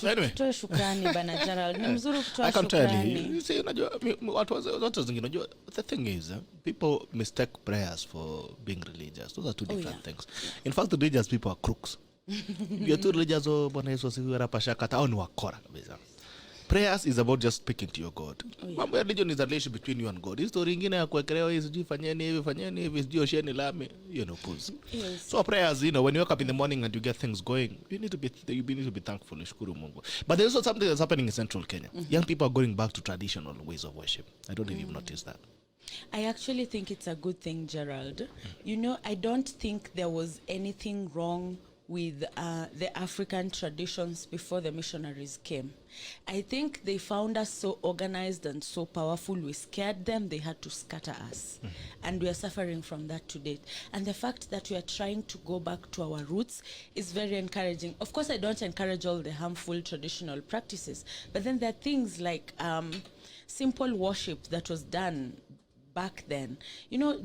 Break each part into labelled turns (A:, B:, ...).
A: Anyway.
B: Tutoe shukrani bana Gerald. Ni mzuri kutoa
A: I can
B: shukrani.
A: tell you see, unajua watu zingine unajua the thing is people mistake prayers for being religious. Those are two different things. In fact, the religious people are crooks. You're too religious, Bwana Yesu asifiwe hapa shaka au ni wakora kabisa. Prayers is about just speaking to your God. Mambo ya religion is a relationship between you and God. History nyingine ya kuwekelewa hizi sijui fanyeni hivi sijui osheni lami, pulls. So prayers, when you wake up in the morning and you get things going, you need to be thankful, shukuru Mungu. But there's also something that's happening in central Kenya. Young people are going back to traditional ways of worship. I don't know if you've noticed that.
B: I actually think it's a good thing, Gerald. I don't think there was anything wrong with the African traditions before the missionaries came. I think they found us so organized and so powerful, we scared them, they had to scatter us. And we are suffering from that to date. And the fact that we are trying to go back to our roots is very encouraging. Of course, I don't encourage all the harmful traditional practices, but then there are things like simple worship that was done back then.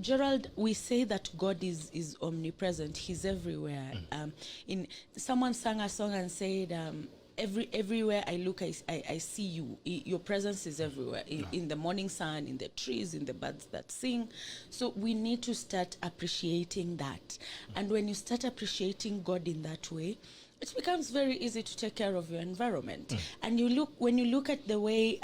B: Gerald, we say that God is omnipresent. He's everywhere. Someone sang a song and said, everywhere I look, I see you. Your presence is everywhere. In the morning sun, in the trees, in the birds that sing. So we need to start appreciating that. And when you start appreciating God in that way, it becomes very easy to take care of your environment. And when you look at the way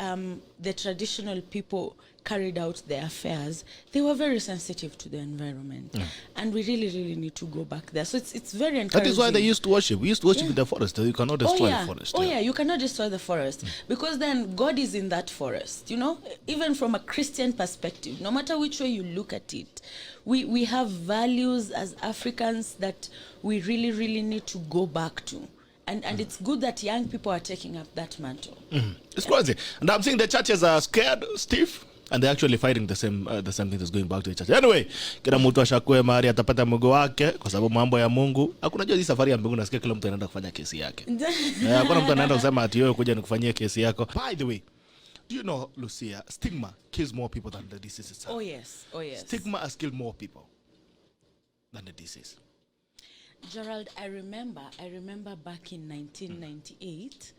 B: the traditional people carried out their affairs, they were very sensitive to the environment. And we really, really need to go back there. So it's very encouraging.
A: That is why they used to worship. We used to worship in the forest. You cannot destroy the forest.
B: You cannot destroy the forest. Because then God is in that forest. Even from a Christian perspective, no matter which way you look at it, we have values as Africans that we really, really need to go back to. And it's good that young people are taking up that mantle.
A: It's crazy. And I'm seeing the churches are scared, stiff, and they're actually fighting the same thing that's going back to the church. Anyway, kila mtu ashakue mahali atapata Mungu wake kwa sababu mambo ya Mungu. Hakuna jua hii safari ya mbinguni nasikia kila mtu anaenda kufanya kesi yake. Hakuna mtu anaenda kusema ati wewe kuja nikufanyie kesi yako. By the way, do you know, Lucia, stigma kills more people than the disease itself.
B: Oh yes.
A: Stigma has killed more people than the disease.
B: Gerald, I remember back in 1998,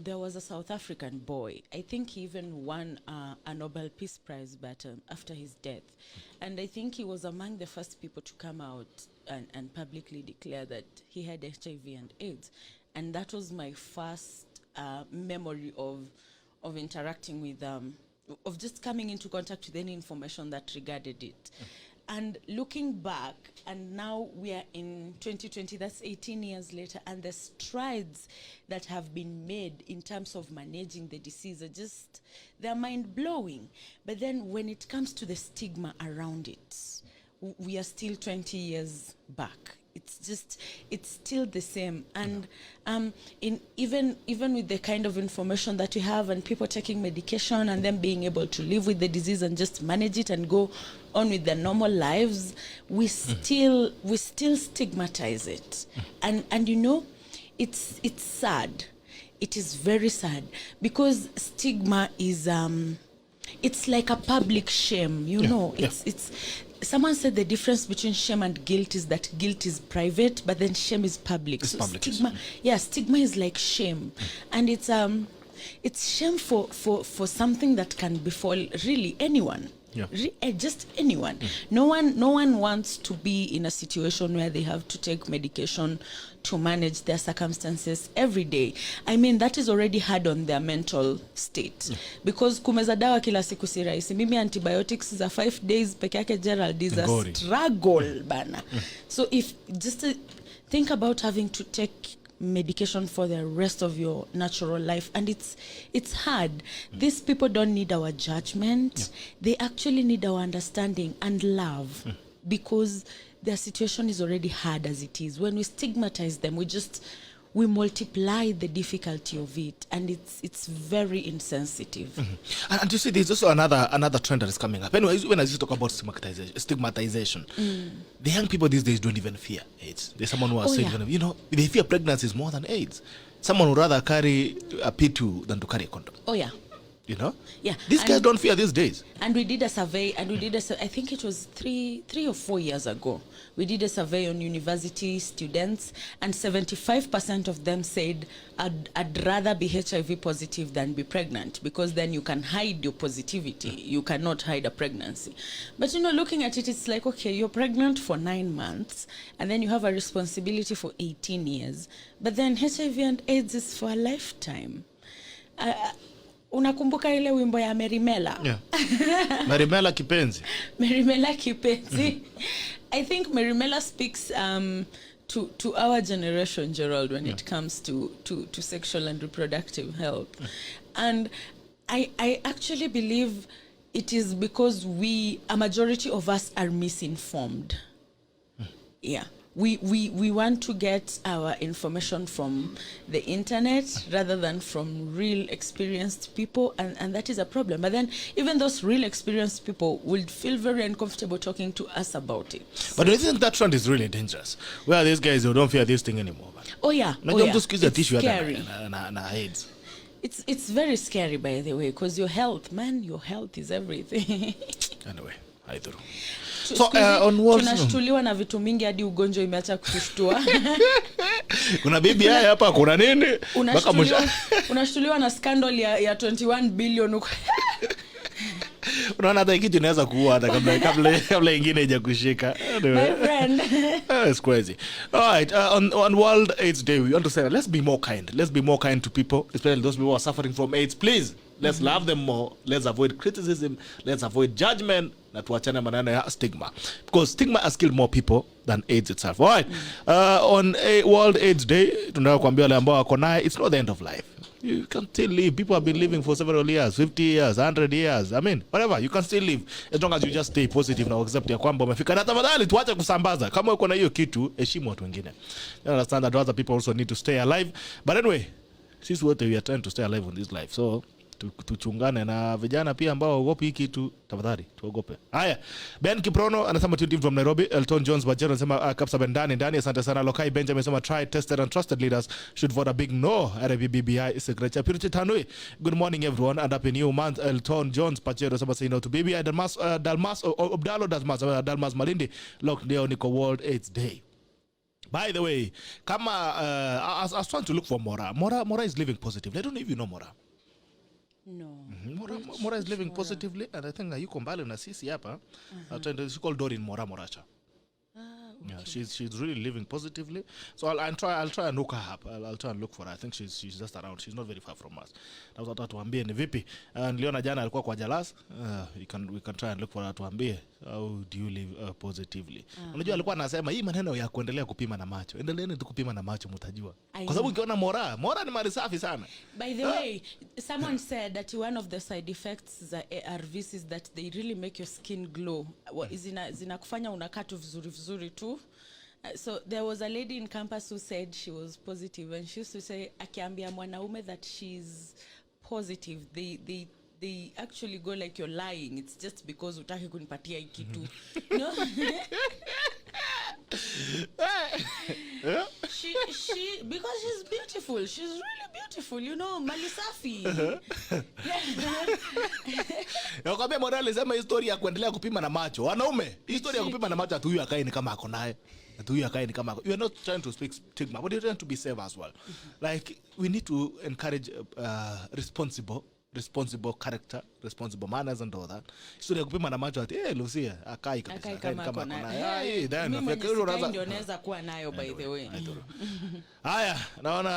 B: there was a South African boy. I think he even won a Nobel Peace Prize, but after his death. And I think he was among the first people to come out and publicly declare that he had HIV and AIDS. And that was my first memory of interacting with, of just coming into contact with any information that regarded it. And looking back, and now we are in 2020, that's 18 years later, and the strides that have been made in terms of managing the disease are just, they're mind-blowing. But then when it comes to the stigma around it, we are still 20 years back. It's still the same. And even with the kind of information that we have and people taking medication and them being able to live with the disease and just manage it and go on with their normal lives, we still stigmatize it. And it's sad. It is very sad because stigma is it's like a public shame, it's someone said the difference between shame and guilt is that guilt is private, but then shame is public.
A: It's
B: so
A: public.
B: Stigma is like shame. And it's shame for something that can befall really anyone. Just anyone. No one wants to be in a situation where they have to take medication to manage their circumstances every day. I mean, that is already hard on their mental state. Because kumeza dawa kila siku si rahisi. Mimi antibiotics za 5 days peke yake, Gerald, is a struggle bana. So if just think about having to take medication for the rest of your natural life, and it's hard. These people don't need our judgment. They actually need our understanding and love, because their situation is already hard as it is. When we stigmatize them, we multiply the difficulty of it, and it's very insensitive.
A: And you see, there's also another trend that is coming up. Anyway, when I used to talk about stigmatization, the young people these days don't even fear AIDS. There's someone who was saying, they fear pregnancies more than AIDS. Someone would rather carry a P2 than to carry a condom.
B: Oh yeah.
A: You know?
B: Yeah.
A: These guys don't fear these days.
B: And we did a survey, I think it was three or 4 years ago. We did a survey on university students, and 75% of them said, I'd rather be HIV positive than be pregnant, because then you can hide your positivity. You cannot hide a pregnancy. But, looking at it, it's like, okay, you're pregnant for 9 months, and then you have a responsibility for 18 years. But then HIV and AIDS is for a lifetime. Unakumbuka ile wimbo ya Merimela?
A: Yeah. Merimela Kipenzi.
B: Merimela Kipenzi. I think Merimela speaks to our generation, Gerald, when it comes to sexual and reproductive health. And I actually believe it is because a majority of us are misinformed. Yeah. We want to get our information from the internet rather than from real experienced people, and that is a problem. But then even those real experienced people would feel very uncomfortable talking to us about it.
A: But do you think that trend is really dangerous? Where these guys who don't fear this thing anymore? Man.
B: Oh yeah.
A: It's
B: scary.
A: AIDS.
B: It's very scary, by the way, because your health is everything.
A: Anyway, I do.
B: So tunashtuliwa na vitu mingi hadi ugonjwa imeacha kutushtua.
A: Kuna bibi hapa kuna nini?
B: Unashtuliwa na scandal ya 21 billion.
A: Unaona hata kitu inaweza kuua hata kabla ingine ija kushika.
B: My friend.
A: It's crazy. All right, on World AIDS Day, we want to say, let's be more kind. Let's be more kind to people, especially those people who are suffering from AIDS. Please, let's love them more. Let's avoid criticism. Let's avoid judgment. Na tuachane maneno ya stigma, because stigma has killed more people than AIDS itself. All right. On a World AIDS Day, tunataka kuambia wale ambao wako naye, it's not the end of life. You can still live. People have been living for several years, 50 years, 100 years. I mean, whatever, you can still live as long as you just stay positive na accept ya kwamba umefika. Na tafadhali tuache kusambaza. Kama uko na hiyo kitu, heshimu watu wengine. You understand that other people also need to stay alive. But anyway, sisi wote we are trying to stay alive in this life. So tuchungane na vijana pia ambao wagopi hiki kitu, tafadhali tuogope. Haya, Ben Kiprono anasema team from Nairobi. Elton Jones Bachelor anasema Kapsa ndani, asante sana. Lokai Benjamin anasema tried, tested and trusted leaders should vote a big no. RBBI Secretary Purity Tanui. Good morning everyone and happy new month. Elton Jones Bachelor anasema say no to BBI. Dalmas Malindi locked down Nico World AIDS Day. By the way, kama I was trying to look for Mora. Mora is living positively. I don't know if you know Mora.
B: No.
A: Mora is living positively, and I think yuko mbali na sisi hapa. She's called Dorin Moracha. Okay. Yeah, she's really living positively. So I'll try and look her up. I'll try and look for her. I think she's just around. She's not very far from us. Na watu tuambie ni vipi. Niliona jana alikuwa kwa Jalas. We can try and look for her, tuambie how do you live positively. Unajua alikuwa anasema hii maneno ya kuendelea kupima na macho. Endeleeni tu kupima na macho mtajua. Kwa sababu ukiona Mora ni mali safi sana.
B: By the way, someone said that one of the side effects za ARVs is that they really make your skin glow. Zinakufanya unakaa tu vizuri tu. So there was a lady in campus who said she was positive, and she used to say akiambia mwanaume that she's positive, they actually go like you're lying. It's just because utaki kunipatia hiki tu. No? She because she's beautiful. She's really beautiful, mali safi.
A: Nakwambia Morale sema historia ya kuendelea kupima na macho. Wanaume, historia ya kupima na macho atu huyu akae ni kama ako naye. You are not trying to speak stigma, but you're trying to be safe as well. Like, we need to encourage responsible character, responsible manners and all that. Historia ya kupima na macho ati Lucia akai kama ako naye.
B: Then ndio naweza kuwa nayo, by the way.
A: Haya, naona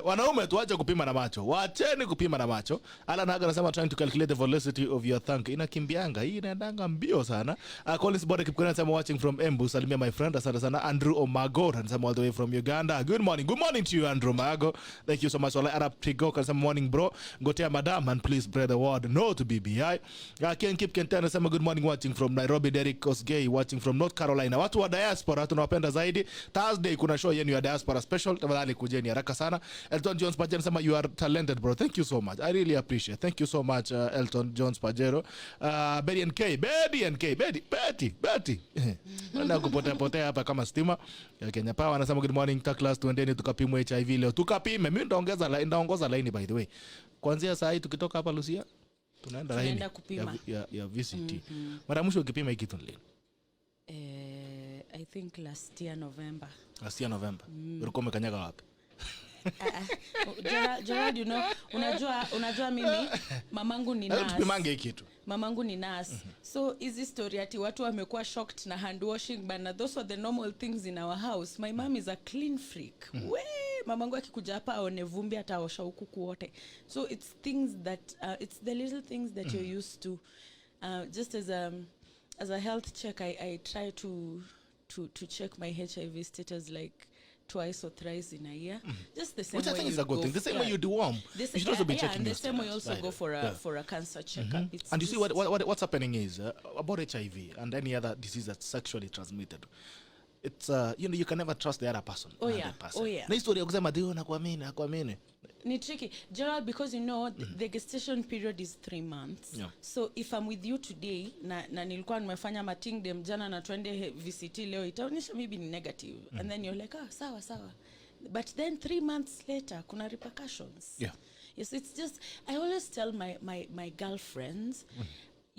A: wanaume tuache kupima na macho. Waacheni kupima na macho. Alan Haga anasema trying to calculate the velocity of your thunk. Inakimbianga, hii inaendanga mbio sana. Collins Bode Kipkona anasema watching from Embu. Salimia my friend. Asante sana. Andrew Omago anasema all the way from Uganda. Good morning to you, Andrew Omago. Thank you so much. Wala Arab Trigo anasema morning bro. Gotea madam and please spread the word no to BBI. Ken Kip Kentana anasema good morning watching from Nairobi. Derek Kosgei watching from North Carolina. Watu wa diaspora tunawapenda zaidi. Thursday kuna show yenu ya diaspora special. Tafadhali kujeni haraka sana. Elton Jones Pajero anasema you are talented bro. Thank you so much. I really appreciate. Thank you so much Elton Jones Pajero. Betty Betty. Ndio kupotea hapa kama stima. Kenya Power anasema good morning Taklas, tuendeni tukapimwe HIV leo. Tukapime. Mimi ndaongoza line by the way. kuanzia saa hii tukitoka hapa Lucia tunaenda laini ya VCT. Mara mwisho ukipima hiki kitu lini?
B: I think last year November. Ulikuwa umekanyaga wapi? Gerald, you know, unajua mimi mamangu ni nurse.
A: Tupimange hiki kitu.
B: Mamangu ni nurse. So hizi story ati watu wamekuwa shocked na hand washing, but those are the normal things in our house. My mom is a clean freak. Mamangu akikuja hapa aone vumbi ataosha huku kuote. So it's things that it's the little things that you're used to. Just as a health check, I try to check my HIV status like twice or thrice in a year. Just the same way you go.
A: The same way you do warm. You should also be checking
B: the same way you also go for a cancer checkup.
A: And you see what's happening is about HIV and any other disease that's sexually transmitted. It's you can never trust the other person.
B: Oh yeah.
A: Na historia kusema ndio nakuamini.
B: Ni tricky, Gerald, because you know the gestation period is 3 months.
A: Yeah.
B: So if I'm with you today na nilikuwa nimefanya mating dem jana na twende VCT leo, itaonyesha maybe ni negative. And then you're like, sawa. But then 3 months later kuna repercussions.
A: Yeah.
B: Yes, it's just, I always tell my girlfriends,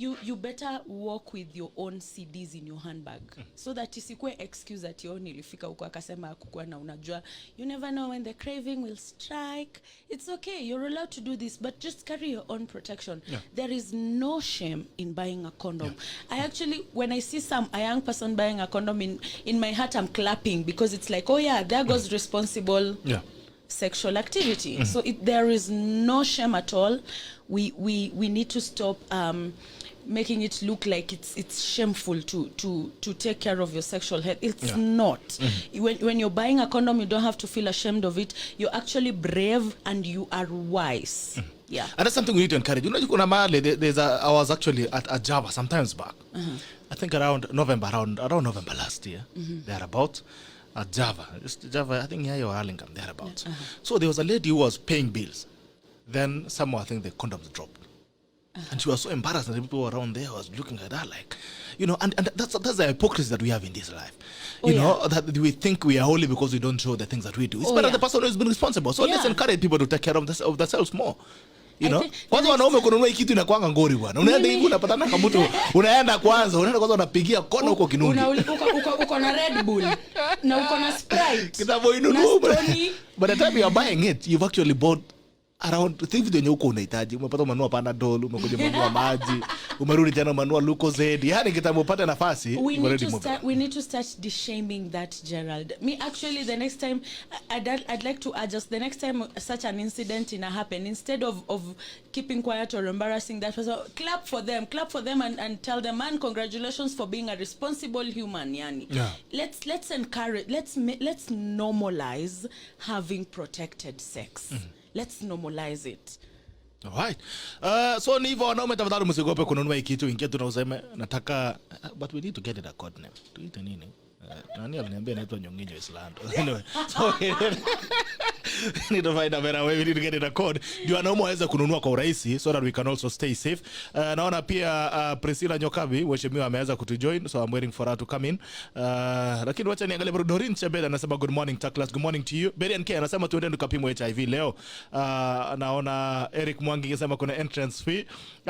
B: you better walk with your own CDs in your handbag so that isikue excuse that you nilifika huko akasema kukua na unajua, you never know when the craving will strike. It's okay, you're allowed to do this, but just carry your own protection. There is no shame in buying a condom. I actually, when I see a young person buying a condom, in my heart I'm clapping, because it's like, oh yeah, there goes responsible sexual activity. So there is no shame at all. We need to stop making it look like it's shameful to take care of your sexual health. It's not. When you're buying a condom, you don't have to feel ashamed of it. You're actually brave and you are wise. Yeah.
A: And that's something we need to encourage. You know, I was actually at Java sometimes back. I think around November last year. Thereabout. At Java, I think Nyeri or Arlington, thereabouts. So there was a lady who was paying bills. Then somehow I think the condoms dropped. And she was so embarrassed, and the people around there was looking at her like, you know, and that's the hypocrisy that we have in this life. You know, that we think we are holy because we don't show the things that we do. It's better the person who has been responsible. So let's encourage people to take care of themselves more. You know, kwanza wanaume kununua kitu inakuanga ngori bwana. Unaenda hivi unapatana kama mtu, unaenda kwanza unapigia kona huko Kinungi.
B: Uko na Red Bull na uko na Sprite.
A: Kitabo inunua. By the time you are buying it, you've actually bought around things yenye uko unahitaji. Umepata umenunua Panadol, umekuja umenunua maji, umerudi tena umenunua Lucozade. Yaani kitambo upate nafasi,
B: we need to start de-shaming that, Gerald. Me actually, the next time I'd like to adjust, the next time such an incident happen, instead of keeping quiet or embarrassing that person, clap for them and tell them, man, congratulations for being a responsible human. Yani.
A: Yeah.
B: Let's encourage, let's normalize having protected sex. Let's normalize it.
A: All right. So ni hivyo wanaume, tafadhali msigope kununua hiki kitu. Ingia tunasema nataka, but we need to get it a code name. Tuite nini? Nani aliniambia inaitwa Nyonginyo Islando. Anyway, so we need to find a better way. We need to get it a code. Ndio wanaume waweze kununua kwa urahisi so that we can also stay safe. Naona pia Priscilla Nyokabi mheshimiwa ameweza kutujoin, so I'm waiting for her to come in. Lakini wacha niangalie bro. Dorin Chebeda anasema good morning Taklas, good morning to you. Berian K anasema tuende tukapimwe HIV leo. Naona Eric Mwangi anasema kuna entrance fee.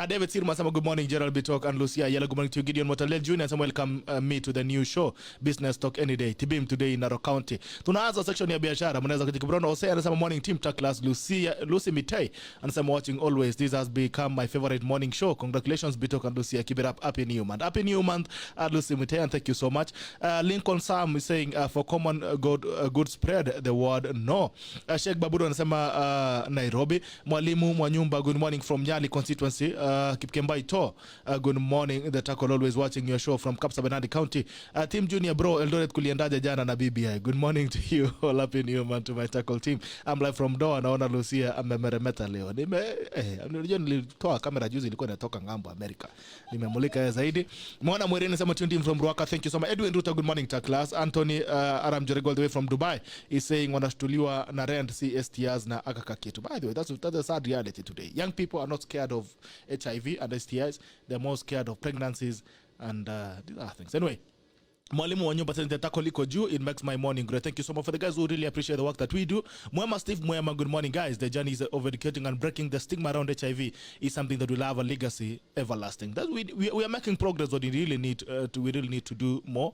A: David Sirma anasema good morning Gerald, Bitok and Lucia. Ayiela, good morning to you. Gideon Motalel Jr. anasema welcome me to the new show Business Talk any day. Tibim today in Narok County. Tunaanza section ya biashara. Mnaweza kujikibrono Ose anasema morning team Taklas. Lucy Mitei anasema watching always. This has become my favorite morning show. Congratulations Bitok and Lucia. Keep it up. Happy new month. Happy new month Lucy Mitei, and thank you so much. Lincoln Sam is saying for common good spread the word no. Sheikh Babudu anasema Nairobi. Mwalimu Mwanyumba, good morning from Nyali constituency. Kipkembai to good morning. The Tackle always watching your show from Kapsabet County. Team Junior bro Eldoret kuliendaje jana na BBI. Good morning to you. All happy new month to my Tackle team. I'm live from Doha. Naona Lucia amemeremeta leo. Unajua nilitoa kamera juzi ilikuwa inatoka ngambo America. Nimemulika zaidi. Mwana Mwereni anasema tuned in from Ruaka. Thank you so much. Edwin Ruta, good morning Taklas. Anthony Aram Gerald all the way from Dubai is saying wanashtuliwa na rent STIs na akaka kitu. By the way, that's a sad reality today. Young people are not scared of HIV and STIs. They're more scared of pregnancies and these other things. Anyway, Mwalimu wa nyumba tena tako liko juu. It makes my morning great. Thank you so much for the guys who really appreciate the work that we do. Mwema Steve, Mwema, good morning guys. The journey is of educating and breaking the stigma around HIV is something that will have a legacy everlasting. That we are making progress, but we really need to do more.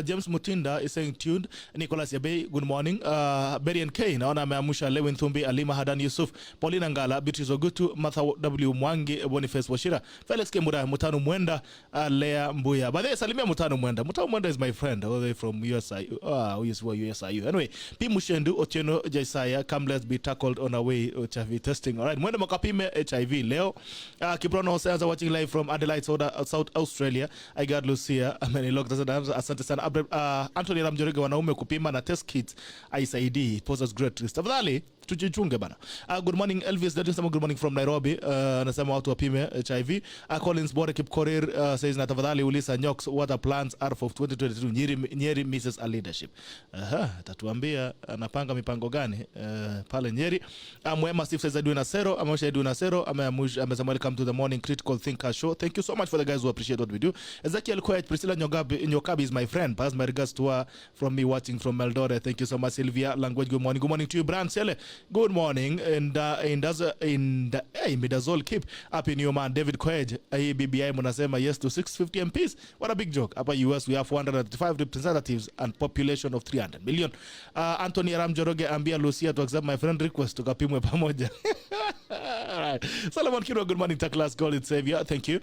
A: James Mutinda is saying tuned. Nicholas Yabe, good morning. Berry and Kane, naona ameamsha Lewin Thumbi, Alima Hadan Yusuf, Paulina Ngala, Beatrice Ogutu, Martha W Mwangi, Boniface Washira, Felix Kemura, Mutano Mwenda, Lea Mbuya. But they salimia Mutano Mwenda. Mwenda is my friend all the way from USIU. USIU. Anyway, P. Mushendu, Otieno Jaisaya, come let's be tackled on our way to HIV testing. All right, Mwenda Makapime HIV leo. Kiprono Hoseanza watching live from Adelaide, South Australia. I got Lucia. Asante sana. Anthony Ramjorege wanaume kupima na test kits ISID. It poses great risk. Tafadhali tujichunge bana. Good morning Elvis, that is good morning from Nairobi. Anasema watu wapime HIV. Collins Bore Kipkorir says na tafadhali ulisa Nyoks what the plans are for 2022. Nyeri misses a leadership. Tatuambia anapanga mipango gani pale Nyeri. Mwema Steve says Edwin Asero, amesha Edwin Asero, amesema welcome to the morning critical thinker show. Thank you so much for the guys who appreciate what we do. Ezekiel Quiet, Priscilla Nyokabi is my friend. Pass my regards to her from me watching from Eldoret. Thank you so much Sylvia Language. Good morning. Good morning to you Brand Sele. Good morning. And Midazol keep up in your man David Quaid. BBI munasema yes to 650 MPs. What a big joke. Upper US we have 435 representatives and population of 300 million. Anthony Ramjoroge ambia Lucia to accept my friend request to kapimwe pamoja. Alright. Solomon Kiro, good morning. Taklas call it savior. Thank you.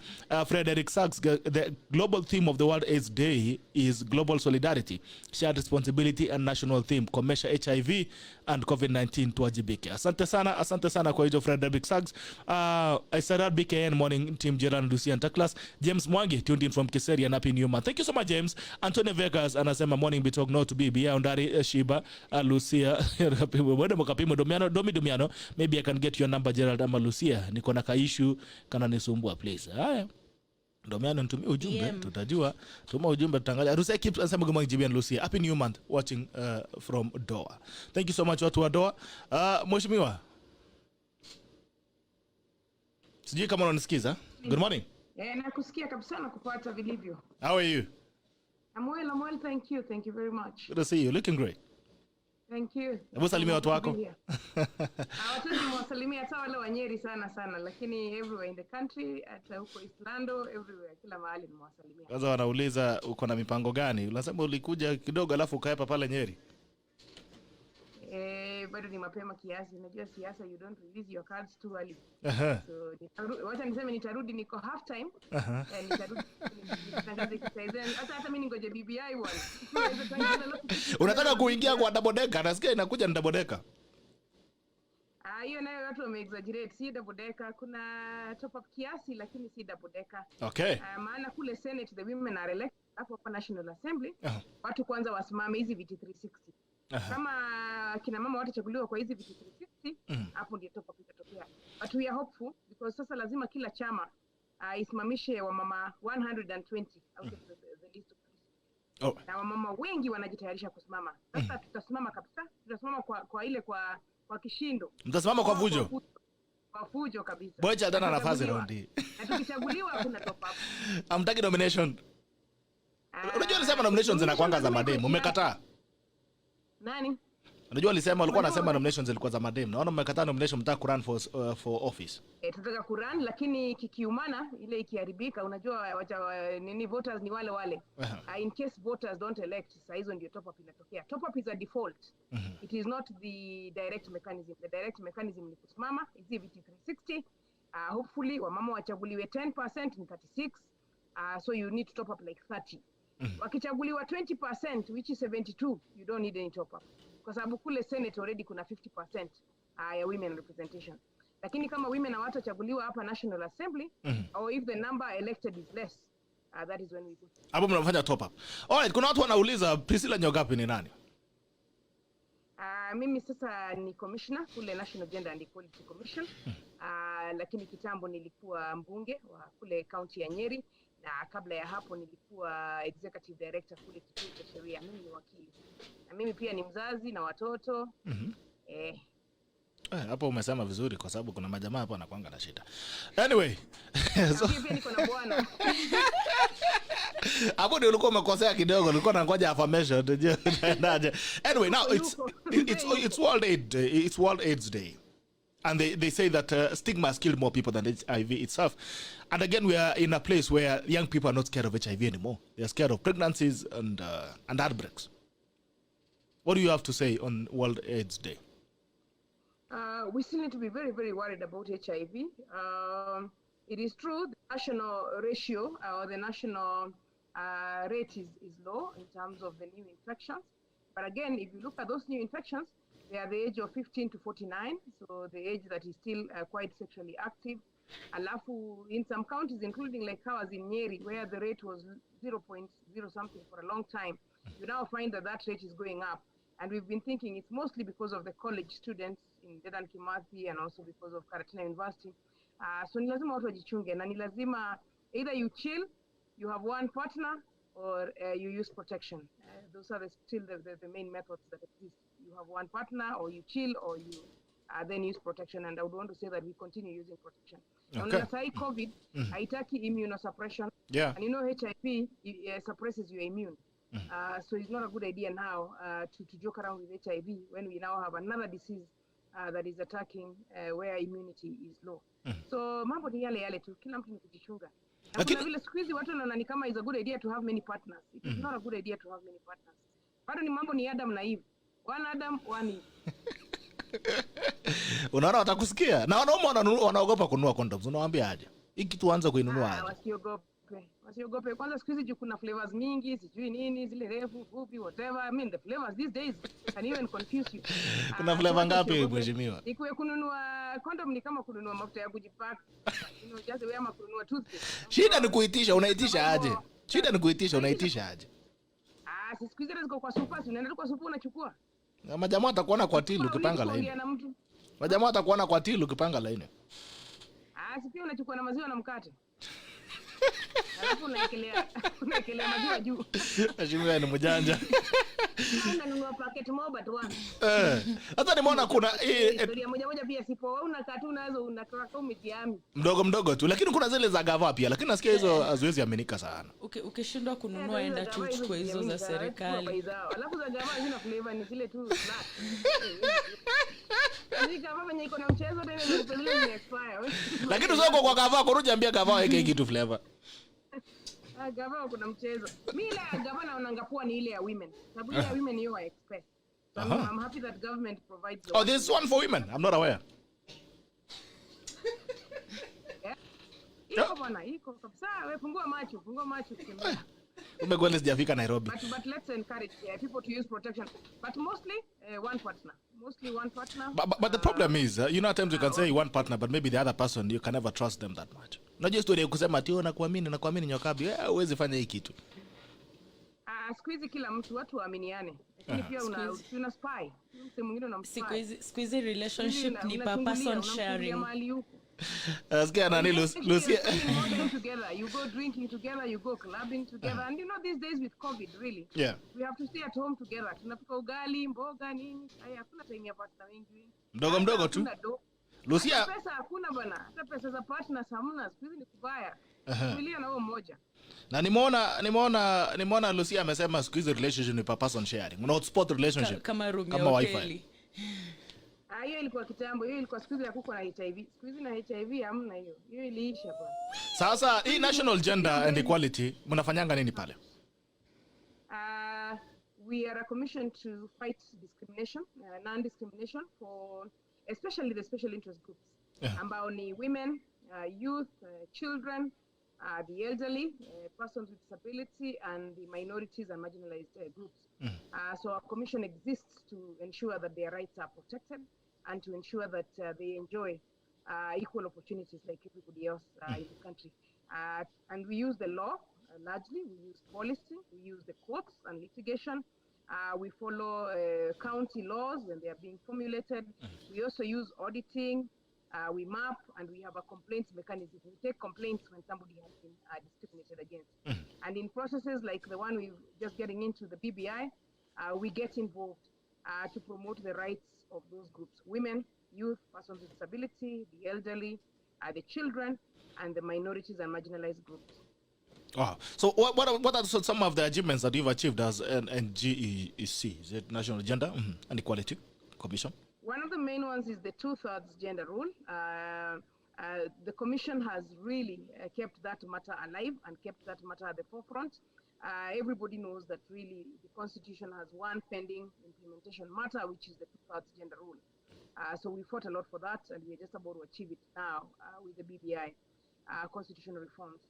A: Frederick Sachs, the global theme of the World AIDS Day is global solidarity, shared responsibility and national theme, komesha HIV and COVID-19 tuwajibike. Asante sana kwa hiyo Frederick Sachs. I started BKN morning team Gerald, Lucia and Taklas. James Mwangi tuned in from Kiseri and Happy New Month. Thank you so much James. Anthony Vegas anasema morning Bitok no to be Bia Ondari Shiba Lucia Domiano. Maybe I can get your number Gerald ama Lucia. Niko na kaishu kana nisumbua please. Haya. Domiano nitumie ujumbe tutajua. Tuma ujumbe tutangalia. Lucia keeps ansema good morning and Lucia. Happy New Month watching from Doha. Thank you so much watu wa Doha. Mheshimiwa. Sijui kama unanisikiza. Good morning.
C: Nakusikia kabisa na kupata vilivyo.
A: How are you?
C: I'm well, thank you. Thank you very much.
A: Good to see you. Looking great.
C: Thank you.
A: Hebu salimia watu wako.
C: Watu nimewasalimia hata wale wa Nyeri sana lakini everywhere in the country, hata huko Islando, everywhere kila mahali nimewasalimia.
A: Kwanza wanauliza uko na mipango gani? Unasema ulikuja kidogo alafu ukaepa pale Nyeri.
C: Bado ni mapema kiasi. Unajua siasa you don't release your cards too early. So wacha niseme nitarudi niko half time. Nitarudi nitangaze kitaizen. Hata mimi ningoje BBI bwana.
A: Unataka kuingia kwa double decker? Nasikia inakuja ni double decker.
C: Hiyo nayo watu wameexaggerate. Si double decker, kuna top up kiasi lakini si double decker.
A: Okay.
C: Maana kule Senate the women are elected hapo kwa National Assembly. Watu kwanza wasimame hizi viti 360. Kama kina mama watachaguliwa kwa hizi viti 360 hapo ndio top up itatokea. But we are hopeful because sasa lazima kila chama isimamishe wa mama 120 out of the list of na wa mama wengi wanajitayarisha kusimama. Sasa tutasimama kabisa. Tutasimama kwa ile kwa kishindo.
A: Mtasimama kwa fujo.
C: Kwa fujo kabisa.
A: Bocha dana nafasi raundi.
C: Na tukichaguliwa kuna top up.
A: Amtaki nomination. Unajua alisema nominations zinakuanga za mademu. Umekataa?
C: Nani?
A: Unajua alisema walikuwa wanasema nominations zilikuwa za madem. Naona mmekataa nomination mtaka kurun for office.
C: Tunataka kurun lakini kikiumana ile ikiharibika unajua nini voters ni wale. In case voters don't elect saa hizo ndio top up inatokea. Top up is a default. It is not the direct mechanism. The direct mechanism ni kusimama hizi viti 360. Hopefully wamama wachaguliwe 10% ni 36. So you need to top up like 30. Wakichaguliwa 20% which is 72 you don't need any top up kwa sababu kule Senate already kuna 50% ya women representation. Lakini kama women hawatachaguliwa hapa National Assembly or if the number elected is less that is when we go
A: hapo mnafanya top up. Alright, kuna watu wanauliza Priscilla Nyokabi ni nani?
C: Mimi sasa ni commissioner kule National Gender and Equality Commission. Lakini kitambo nilikuwa mbunge wa kule county ya Nyeri. Na kabla ya hapo nilikuwa executive director kule Kituo cha Sheria. Mimi ni wakili. Na mimi pia ni mzazi na watoto.
A: Hapo umesema vizuri kwa sababu kuna majamaa hapo anakuanga na shida. Anyway.
C: So pia niko na bwana.
A: Hapo ndio ulikuwa umekosea kidogo, ulikuwa nangoja affirmation. Anyway, now it's World AIDS Day. And they say that stigma has killed more people than HIV itself. And again, we are in a place where young people are not scared of HIV anymore. They are scared of pregnancies and outbreaks. What do you have to say on World AIDS Day?
C: We still need to be very, very worried about HIV. It is true, the national ratio or the national rate is low in terms of the new infections. But again, if you look at those new infections, they are the age of 15 to 49, so the age that is still quite sexually active. Alafu, in some counties, including like ours in Nyeri, where the rate was 0.0 something for a long time, you now find that rate is going up. And we've been thinking it's mostly because of the college students in Dedan Kimathi and also because of Karatina University. So ni lazima watu wajichunge na ni lazima either you chill, you have one partner, or you use protection. Those are still the main methods that exist. You have one partner, or you chill, or you then use protection. And I would want to say that we continue using protection.
A: Okay.
C: Now, COVID, haitaki immunosuppression.
A: Yeah.
C: And you know HIV suppresses your immune. So it's not a good idea now to joke around with HIV when we now have another disease that is attacking where immunity is low. So mambo ni yale tu, kila mtu ni kujichunga. Na kuna vile siku hizi watu wanaona ni kama is a good idea to have many partners. It is not a good idea to have many partners. Bado ni mambo ni Adam na Eve. One Adam, one Eve.
A: Unaona watakusikia. Na wanaume wanaogopa kununua condoms. Unawaambia aje? Hiki tuanze kuinunua aje?
C: Wasiogope. Kwanza siku hizi kuna flavors mingi, sijui nini, zile refu, fupi, whatever. I mean, the flavors these days can even confuse you.
A: Kuna flavor ngapi mheshimiwa?
C: Ikiwe kununua condom ni kama kununua mafuta ya kujipaka. Just wewe ama kununua toothpaste.
A: Shida ni kuitisha, unaitisha aje? Shida ni kuitisha, unaitisha aje?
C: Siku hizi ziko kwa super, unaenda kwa super unachukua.
A: Na majamaa atakuona kwa tilu ukipanga laini. Majamaa atakuona kwa tilu ukipanga laini.
C: Sipia unachukua na maziwa na mkate. Alafu unaekelea maziwa juu.
A: Mheshimiwa ni mjanja.
C: Unanunua packet moja tu one.
A: Hata nimeona kuna
C: ndio moja pia sipo. Unakaa tu nazo unatoa umetiami.
A: Mdogo tu, lakini kuna zile za gava pia, lakini nasikia hizo haziwezi aminika sana.
B: Ukishindwa kununua enda tu uchukue hizo za serikali.
C: Alafu za gava zina flavor ni zile tu black. Gava venye iko na mchezo tena ni expire.
A: Lakini soko kwa gava kurujiambia gava weke kitu flavor.
C: Gava kuna mchezo. Mimi la gava naona kuwa ni ile ya women. Sababu ile ya women hiyo wa expect. So I'm happy that government provides.
A: Oh, there's one for women. I'm not aware.
C: Iko bwana, iko kabisa. Wewe fungua macho kimbia.
A: Umegwele sijafika Nairobi.
C: But let's encourage people to use protection. But mostly one partner.
A: But the problem is, you know, at times you can say one partner, but maybe the other person, you can never trust them that much. Unajua story ya kusema ati nakuamini Nyokabi, huwezi fanya hii kitu.
C: Siku hizi kila mtu watu waaminiane. Lakini pia una spy. Mtu mwingine unamspy.
B: Siku hizi relationship ni per person sharing.
A: Asikia nani Lucia.
C: You go drinking together, you go clubbing together. And you know these days with COVID really.
A: Yeah.
C: We have to stay at home together. Tunapika ugali, mboga nini. Hakuna time ya partner wengi.
A: Mdogo tu. Lucia.
C: Pesa hakuna bwana. Hata pesa za partners hamna. Siku hizi ni kubaya. Familia na wao mmoja.
A: Na nimeona Lucia amesema siku hizi relationship ni per person sharing. Una hotspot relationship.
B: Kama wifi.
C: Hiyo ilikuwa kitambo, hiyo ilikuwa siku hizi ya kuko na HIV. Siku hizi na HIV hamna hiyo. Hiyo iliisha bwana.
A: Sasa hii national gender and equality mnafanyanga nini pale?
C: We are a commission to fight discrimination, non-discrimination for especially the special interest groups. Ambao ni women, youth, children, the elderly, persons with disability, and the minorities and marginalized groups. So our commission exists to ensure that their rights are protected and to ensure that they enjoy equal opportunities like everybody else in the country. And we use the law largely, we use policy, we use the courts and litigation. We follow county laws when they are being formulated. We also use auditing. We map and we have a complaints mechanism. We take complaints when somebody has been discriminated against. And in processes like the one we're just getting into, the BBI, we get involved to promote the rights of those groups: women, youth, persons with disability, the elderly, the children, and the minorities and marginalized groups.
A: Wow. So what are some of the achievements that you've achieved as an NGEC? Is it National Gender and Equality Commission?
C: One of the main ones is the 2/3 gender rule. The commission has really kept that matter alive and kept that matter at the forefront. Everybody knows that really the constitution has one pending implementation matter, which is the 2/3 gender rule. So we fought a lot for that, and we're just about to achieve it now with the BBI constitutional reforms.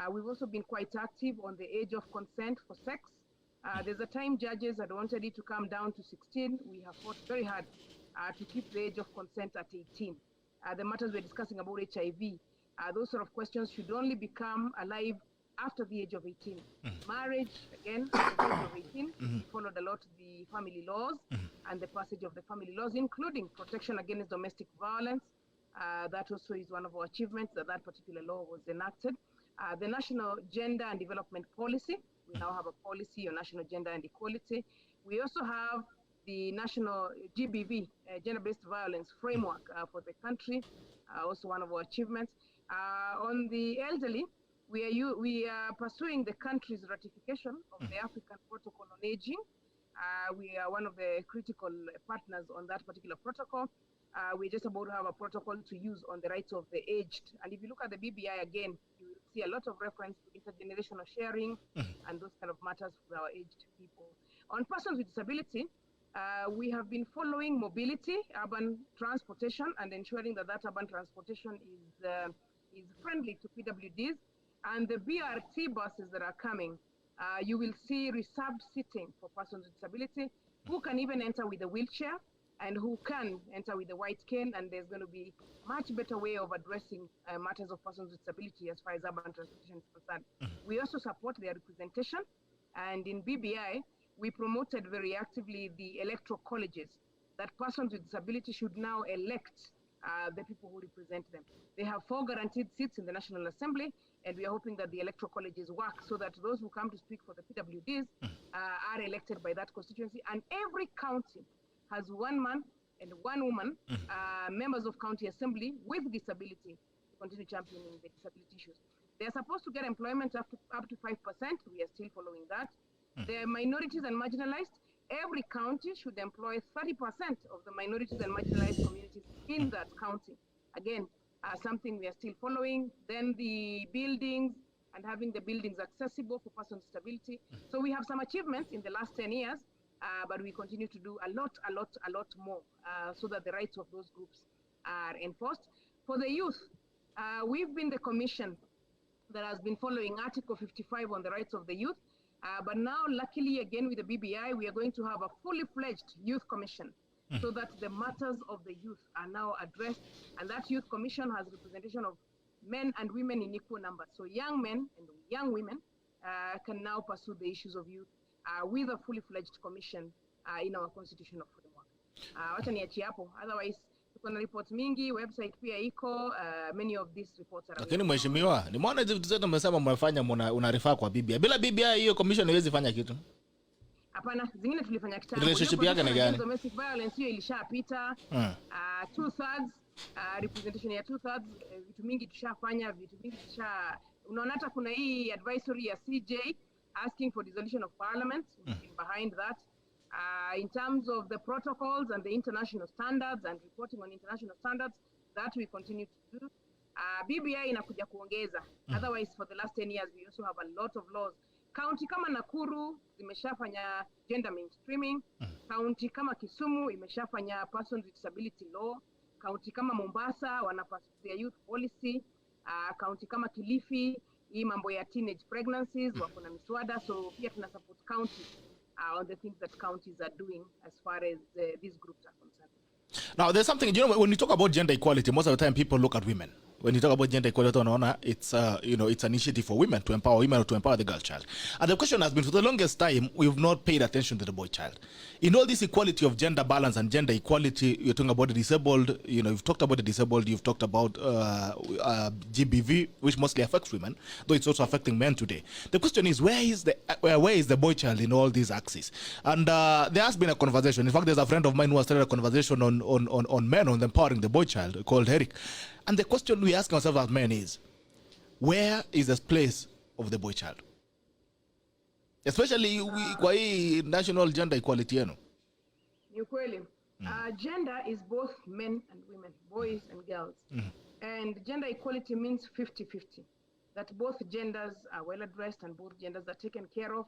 C: We've also been quite active on the age of consent for sex. There's a time judges had wanted it to come down to 16. We have fought very hard to keep the age of consent at 18. The matters we're discussing about HIV, those sort of questions should only become alive after the age of 18. Marriage, again, at the age of 18, we followed a lot the family laws and the passage of the family laws, including protection against domestic violence. That also is one of our achievements, that particular law was enacted. The National Gender and Development Policy, we now have a policy on national gender and equality. We also have the national GBV, gender-based violence framework for the country, also one of our achievements. On the elderly, we are pursuing the country's ratification of the African Protocol on Aging. We are one of the critical partners on that particular protocol. We're just about to have a protocol to use on the rights of the aged. And if you look at the BBI again, you will see a lot of reference to intergenerational sharing and those kind of matters for our aged people. On persons with disability, we have been following mobility, urban transportation, and ensuring that urban transportation is friendly to PWDs. And the BRT buses that are coming, you will see reserved seating for persons with disability who can even enter with a wheelchair and who can enter with a white cane, and there's going to be much better way of addressing matters of persons with disability as far as urban transportation is concerned. We also support their representation, and in BBI, we promoted very actively the electoral colleges, that persons with disability should now elect the people who represent them. They have 4 guaranteed seats in the National Assembly, and we are hoping that the electoral colleges work so that those who come to speak for the PWDs are elected by that constituency. And every county has 1 man and 1 woman, members of county assembly with disability, to continue championing the disability issues. They're supposed to get employment up to 5%. We are still following that. The minorities and marginalized, every county should employ 30% of the minorities and marginalized communities in that county. Again, something we are still following. Then the buildings and having the buildings accessible for persons with disability. So we have some achievements in the last 10 years, but we continue to do a lot more so that the rights of those groups are enforced. For the youth, we've been the commission that has been following Article 55 on the rights of the youth. But now, luckily, again, with the BBI, we are going to have a fully fledged youth commission so that the matters of the youth are now addressed. And that youth commission has representation of men and women in equal numbers. So young men and young women can now pursue the issues of youth with a fully fledged commission in our constitutional framework. Wacha niachie hapo. Otherwise, tuko na reports mingi, website pia iko, many of these reports are
A: Lakini mheshimiwa, nimeona hizo vitu zote mmesema mmefanya unarifaa kwa BBI. Bila BBI hiyo commission haiwezi fanya kitu.
C: Hapana, zingine tulifanya kitambo.
A: Relationship yake ni gani?
C: Domestic violence hiyo ilishapita. 2/3 representation ya 2/3 vitu mingi tushafanya, vitu mingi unaona hata kuna hii advisory ya CJ asking for dissolution of parliament behind that. In terms of the protocols and the international standards and reporting on international standards, that we continue to do. BBI inakuja kuongeza. Otherwise, for the last 10 years, we also have a lot of laws. County kama Nakuru zimeshafanya gender mainstreaming. County kama Kisumu imeshafanya persons with disability law. County kama Mombasa wanapasua youth policy. County kama Kilifi hii mambo ya teenage pregnancies wako na miswada. So pia tuna support counties on the things that counties are doing as far as these groups are concerned.
A: Now, there's something, when you talk about gender equality, most of the time people look at women. When you talk about gender equality, it's it's an initiative for women to empower women or to empower the girl child. And the question has been, for the longest time, we've not paid attention to the boy child. In all this equality of gender balance and gender equality, you're talking about the disabled. You've talked about the disabled. You've talked about GBV, which mostly affects women, though it's also affecting men today. The question is, where is the boy child in all these axes? And there has been a conversation. In fact, there's a friend of mine who has started a conversation on men, on empowering the boy child, called Eric. And the question we ask ourselves as men is, where is the place of the boy child, especially kwa hii national gender equality yenu?
C: Ni kweli. Gender is both men and women, boys and girls. And gender equality means 50-50, that both genders are well addressed and both genders are taken care of,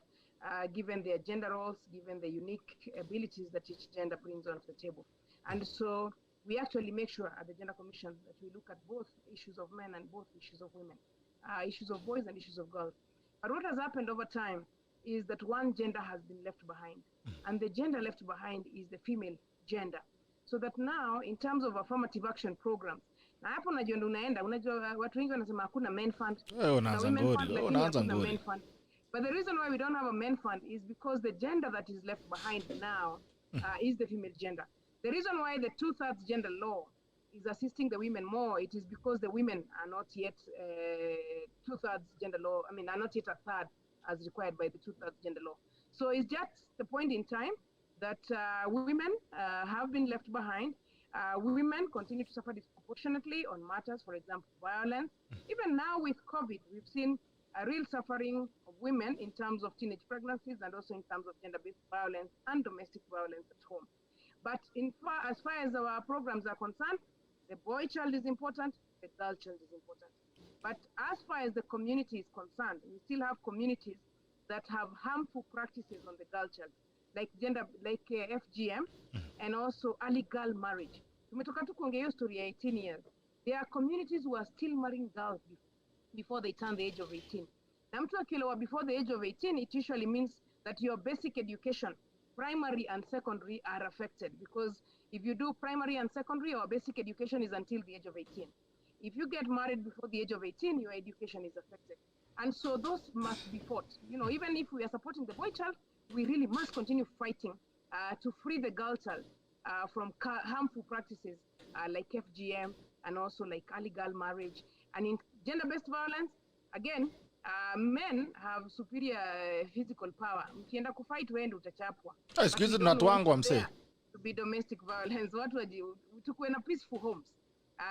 C: given their gender roles, given the unique abilities that each gender brings onto the table. And so we actually make sure at the Gender Commission that we look at both issues of men and both issues of women, issues of boys and issues of girls. But what has happened over time is that one gender has been left behind, and the gender left behind is the female gender. So that now, in terms of affirmative action programs, na hapo unajua ndo unaenda, unajua watu wengi wanasema hakuna men fund,
A: unaanza ngori.
C: Men fund. But the reason why we don't have a men fund is because the gender that is left behind now is the female gender. The reason why the 2/3 gender law is assisting the women more, it is because the women are not yet 2/3 gender law, are not yet a third as required by the 2/3 gender law. So it's just the point in time that women have been left behind. Women continue to suffer disproportionately on matters, for example, violence. Even now with COVID, we've seen a real suffering of women in terms of teenage pregnancies and also in terms of gender-based violence and domestic violence at home. But as far as our programs are concerned, the boy child is important, the girl child is important. But as far as the community is concerned, we still have communities that have harmful practices on the girl child, like FGM and also early girl marriage. Tumetoka tu kuongea hiyo story ya 18 years. There are communities who are still marrying girls before they turn the age of 18. Na mtu akiolewa before the age of 18, it usually means that your basic education, primary and secondary, are affected, because if you do primary and secondary, your basic education is until the age of 18. If you get married before the age of 18, your education is affected. And so those must be fought. Even if we are supporting the boy child, we really must continue fighting to free the girl child from harmful practices like FGM and also like early girl marriage. And in gender-based violence, again, men have superior physical power. Mkienda kufight wewe utachapwa.
A: Excuse me, natwangwa mse.
C: To be domestic violence, watu tukuwe na peaceful homes.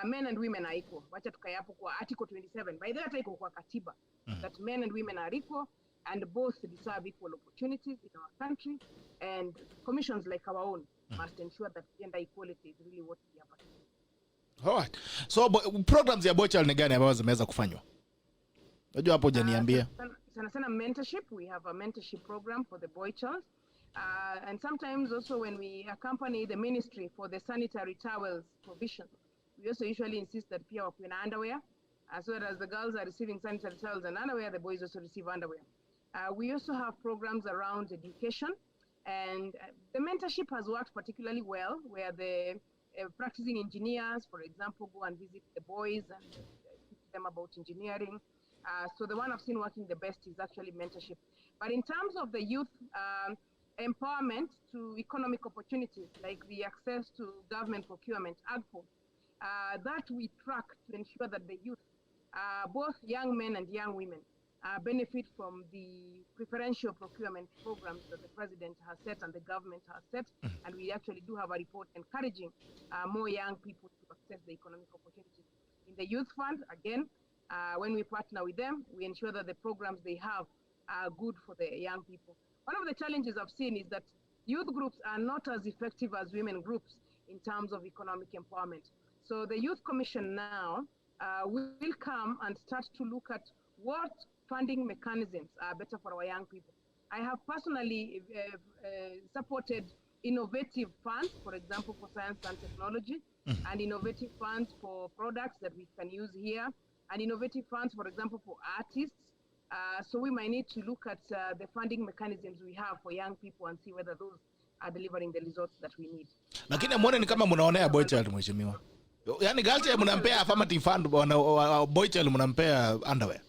C: Men and women are equal. Wacha tukae hapo kwa Article 27. By the way, iko kwa katiba that men and women are equal and both deserve equal opportunities in our country, and commissions like our own must ensure that gender equality is really what we are pursuing.
A: Alright. So programs ya boy child ni gani ambazo zimeweza kufanywa? Unajua hapo hujaniambia.
C: Sana mentorship. We have a mentorship program for the boy child. And sometimes also when we accompany the ministry for the sanitary towels provision, we also usually insist that pia wakuwe na underwear. As well as the girls are receiving sanitary towels and underwear, the boys also receive underwear. We also have programs around education. And the mentorship has worked particularly well, where the practicing engineers, for example, go and visit the boys and teach them about engineering. So the one I've seen working the best is actually mentorship. But in terms of the youth empowerment to economic opportunities, like the access to government procurement, AGPO, that we track to ensure that the youth, both young men and young women, benefit from the preferential procurement programs that the president has set and the government has set. And we actually do have a report encouraging more young people to access the economic opportunities. In the youth fund, again, when we partner with them, we ensure that the programs they have are good for the young people. One of the challenges I've seen is that youth groups are not as effective as women groups in terms of economic empowerment. So the Youth Commission now will come and start to look at what funding mechanisms are better for our young people. I have personally supported innovative funds, for example, for science and technology, and innovative funds for products that we can use here, and innovative funds, for example, for artists. So we might need to look at the funding mechanisms we have for young people and see whether those are delivering the results that we need.
A: Lakini muone ni kama mnaonea boy child mheshimiwa. Yaani girl child mnampea affirmative fund, boy child mnampea underwear.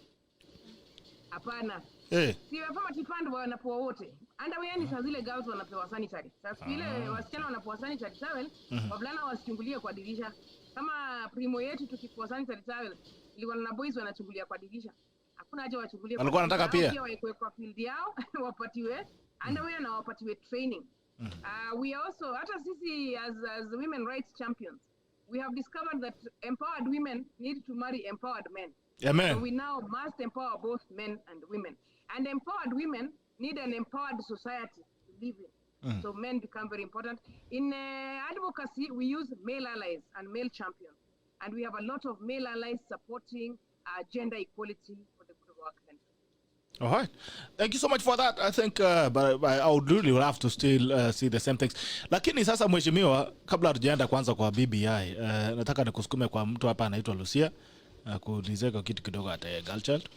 C: Hapana. Si affirmative fund wanapewa wote. Underwear ni saa zile girls wanapewa sanitary. Sasa vile wasichana wanapewa sanitary towel, wavulana wasichungulie kwa dirisha. Kama primo yetu tukipewa sanitary towel, ilikuwa na boys wanachungulia kwa dirisha. Hakuna haja wachungulie.
A: Walikuwa wanataka pia
C: waekwe kwa field yao, wapatiwe underwear na wapatiwe training. We also, hata sisi as women rights champions, we have discovered that empowered women need to marry empowered men.
A: Amen.
C: So we now must empower both men and women. And empowered women need an empowered society to live in. So men become very important. In advocacy, we use male allies and male champions. And we have a lot of male allies supporting gender equality for the good of our country.
A: All right. Thank you so much for that. I think but I would really have to still see the same things. Lakini sasa mheshimiwa, kabla hatujaenda kwanza kwa BBI, nataka nikusukume kwa mtu hapa anaitwa Lucia, kuulizeka kitu kidogo hata girl child.